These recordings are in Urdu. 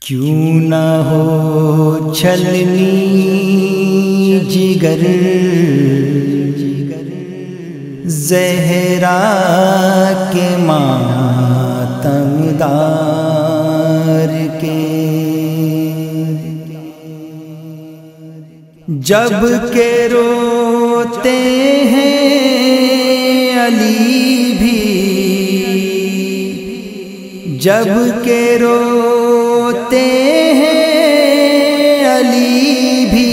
کیوں نہ ہو چھلنی جگر زہرا کے ماتم دار کے، جب کہ روتے ہیں علی بھی، جب کہ روتے ہیں علی بھی،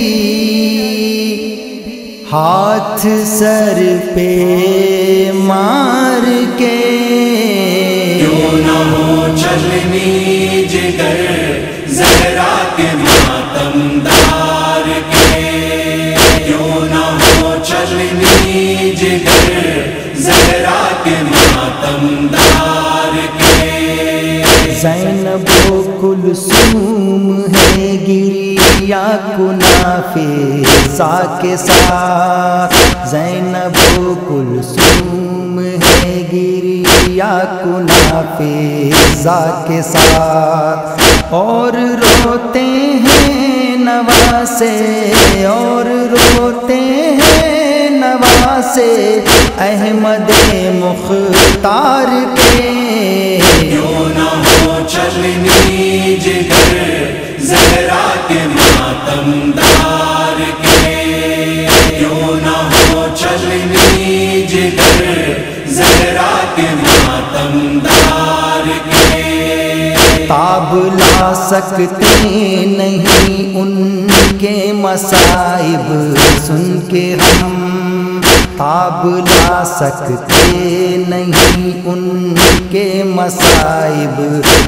ہاتھ سر پہ مار کے، کیوں نہ ہو چھلنی جگر زہرا کے ماتم دار کے، کیوں نہ ہو چھلنی جگر زہرا کے ماتم دار کے، زینب و کلثوم ہے گریا کنا فضا کے ساتھ، زینب و کلثوم ہے گریا کنا فضا کے ساتھ، اور روتے ہیں نواسے، اور روتے ہیں نواسے احمد مختار کے، کیوں نہ ہو چھلنی جگر زہرا کے ماتم دار کے، کیوں نہ ہو چھلنی جگر زہرا کے ماتم دار کے، تاب لا سکتے نہیں ان کے مصائب سن کے ہم، تاب لا سکتے نہیں ان کے مصائب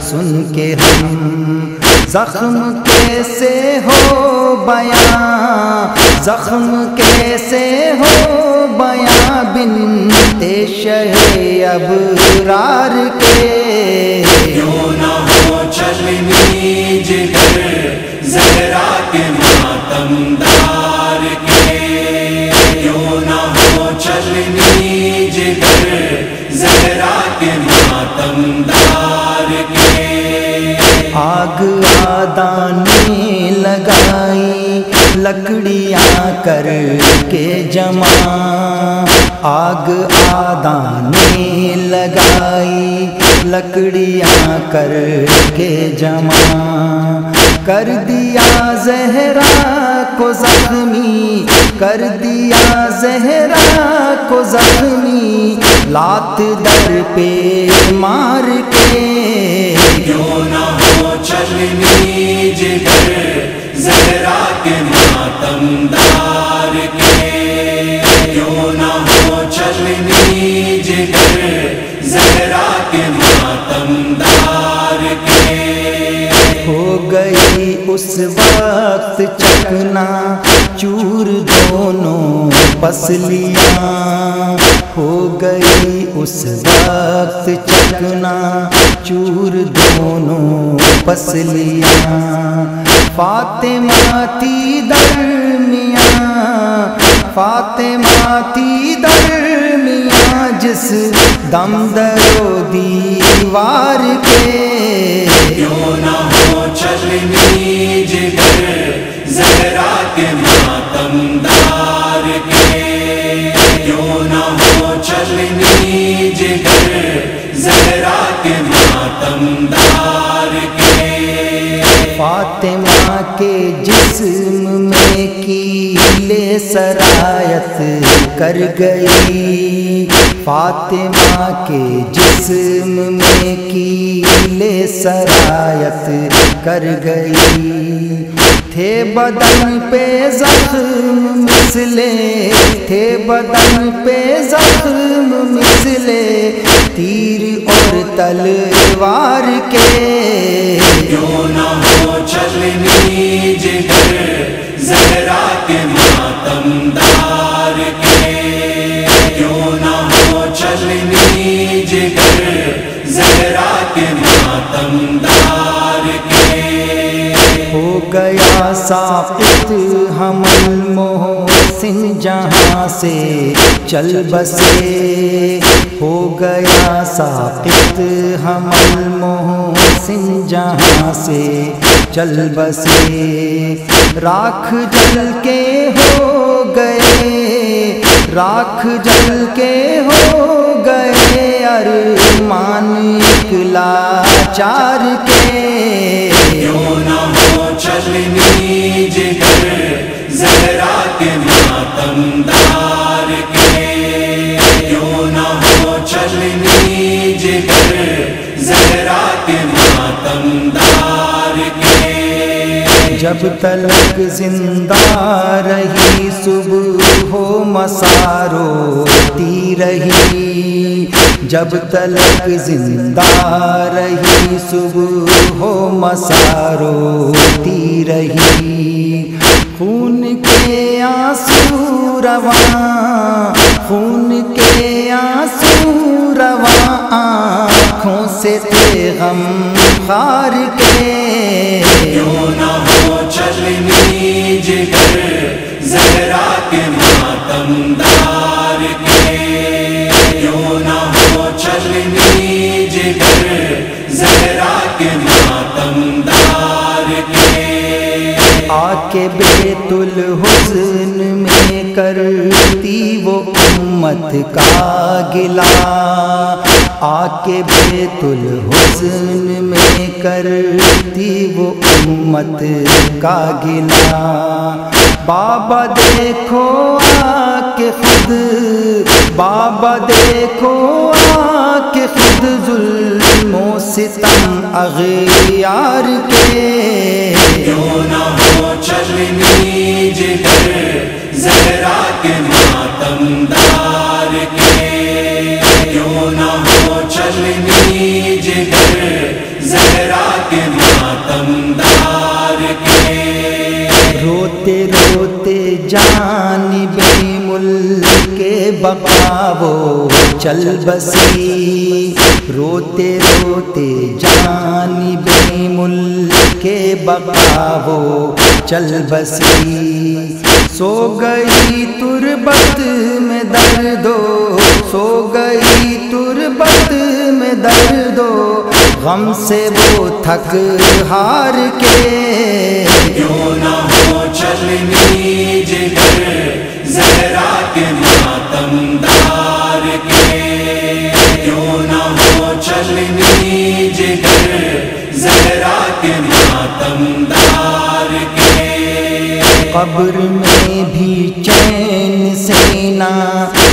سن کے ہم، زخم کیسے ہو بیاں، زخم کیسے ہو بیاں بنت شہ ابرار کے، کیوں نہ ہو چھلنی جگر زہرا کے ماتم دار کے، کیوں نہ ہو چھلنی جگر زہرا کے ماتم دار کے، آگ آدانے لگائی لکڑیاں کر کے جمع، آگ آدانے لگائی لکڑیاں کر کے جمع، کر دیا زہرا کو زخمی، کر دیا زہرا کو زخمی لات در پہ مار کے، کیوں نہ ہو چھلنی جگر زہرا کے ماتم دار کے، کیوں نہ ہو چھلنی جگر زہرا کے ماتم دار کے، ہو گئی اس وقت چکنا چور دونوں پسلیاں، ہو گئی اس وقت چکنا چور دونوں پسلیاں، فاطمہ تھی درمیاں، فاطمہ تھی درمیاں جس دم درو دیوار کے، کیوں نہ ہو چھلنی جگر زہرا کے ماتم دار کے، کیوں نہ ہو چھلنی جگر زہرا کے ماتم دار کے، فاطمہ کے جسم میں کیلے سرایت کر گئی، فاطمہ کے جسم میں کیلے سرایت کر گئی، تھے بدن پہ زخم مثلے، تھے بدن پہ زخم مثلے تیر اور تلوار کے، کیوں نہ ہو چھلنی جگر زہرا کے ماتم دار کے، کیوں نہ ہو چھلنی جگر زہرا کے ماتم دار کے، ہو گیا ساقط حمل محسن جہاں سے چل بسے، ہو گیا ساقط حمل محسن جہاں سے چل بسے راکھ جل کے ہو گئے راکھ جل کے ہو گئے ارمان ایک لاچار کے کیوں نہ ہو چلنی جگر زہرا کے ماتم دار کے کیوں نہ ہو چلنی جگر زہرا کے ماتم دار کے جب تلک زندہ رہی صبح ہو مسا روتی رہی جب تلک زندہ رہی صبح ہو مسا روتی رہی خون کے آنسو رواں خون کے آنسو رواں آنکھوں سے تھے غم خار کے کیوں نہ ہو چلنی جگر زہرا کے ماتم دار کے کیوں نہ ہو چلنی جگر زہرا کے ماتم دار کے آ کے بیت الحزن میں کرتی وہ امت کا گلا آ کے بیت الحزن میں کرتی وہ امت کا گلا بابا دیکھو آ کے خود بابا دیکھو آ کے خود ظلم و ستم اغیار کے کیوں نہ ہو چلنی جگر زہرا کے ماتم دار کے کیوں نہ ہو چلنی جگر زہرا کے ماتم دار کے روتے روتے جانب ملک بقا وہ چل بسی روتے روتے جانب ملک بقا وہ چل بسی سو گئی تربت میں دردو سو گئی تربت میں دردو غم سے وہ تھک ہار کے کیوں نہ ہو چلنی جگر زہرا کے ماتم دار کے کیوں نہ ہو چلنی جگر زہرا کے ماتم دار کے قبر میں بھی چین سے نہ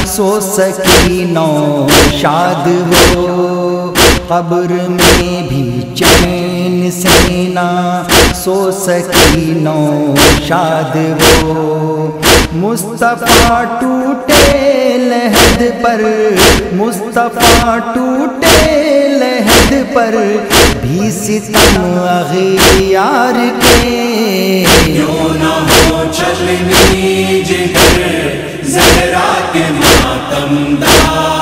سو سکی نو شاد ہو قبر میں بھی چین سے نہ سو سکی نو شاد ہو مصطفیٰ ٹوٹے لحد پر مصطفیٰ ٹوٹے لحد پر بھی ستم اغیار کے کیوں نہ ہو چلنی جگر زہرا کے ماتم دار